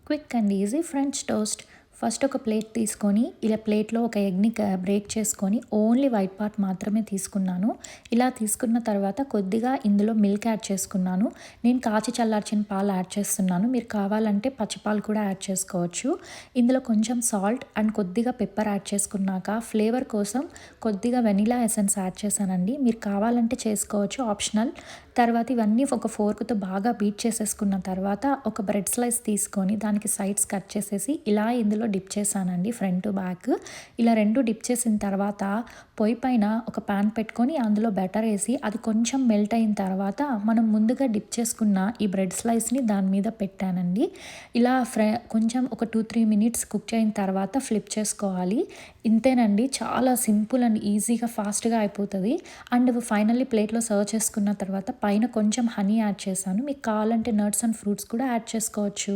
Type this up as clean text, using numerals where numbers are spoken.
Quick and easy French toast. First ఒక plate తీసుకొని ఇలా ప్లేట్‌లో ఒక ఎగ్‌ని బ్రేక్ చేసుకొని ఓన్లీ వైట్ పార్ట్ మాత్రమే తీసుకున్నాను. ఇలా తీసుకున్న తర్వాత కొద్దిగా ఇందులో మిల్క్ యాడ్ చేసుకున్నాను. నేను కాచి చల్లార్చిన పాలు యాడ్ చేస్తున్నాను. మీరు కావాలంటే పచ్చి పాలు కూడా యాడ్ చేసుకోవచ్చు. ఇందులో కొంచెం సాల్ట్ అండ్ కొద్దిగా పెప్పర్ యాడ్ చేసుకున్నాక ఫ్లేవర్ కోసం కొద్దిగా వెనిలా ఎసెన్స్ యాడ్ చేశానండి. మీరు కావాలంటే చేసుకోవచ్చు, ఆప్షనల్. తర్వాత ఇవన్నీ ఒక ఫోర్క్‌తో బాగా బీట్ చేసేసుకున్న తర్వాత ఒక బ్రెడ్ స్లైస్ తీసుకొని దానికి సైడ్స్ కట్ చేసేసి ఇలా ఇందులో డిప్ చేశానండి, ఫ్రంట్ టు బ్యాక్. ఇలా 2 డిప్ చేసిన తర్వాత పొయ్యి పైన ఒక పాన్ పెట్టుకొని అందులో బటర్ ఏసి అది కొంచెం మెల్ట్ అయిన తర్వాత మనం ముందుగా డిప్ చేసుకున్న ఈ బ్రెడ్ స్లైస్‌ని దాని మీద పెట్టానండి. ఇలా కొంచెం ఒక 2-3 మినిట్స్ కుక్ అయిన తర్వాత ఫ్లిప్ చేసుకోవాలి. ఇంతేనండి, చాలా సింపుల్ అండ్ ఈజీగా ఫాస్ట్‌గా అయిపోతది. అండ్ ఫైనల్లీ ప్లేట్‌లో సర్వ్ చేసుకున్న తర్వాత పైన కొంచెం హనీ యాడ్ చేశాను. మీకు కావాలంటే నట్స్ అండ్ ఫ్రూట్స్ కూడా యాడ్ చేసుకోవచ్చు.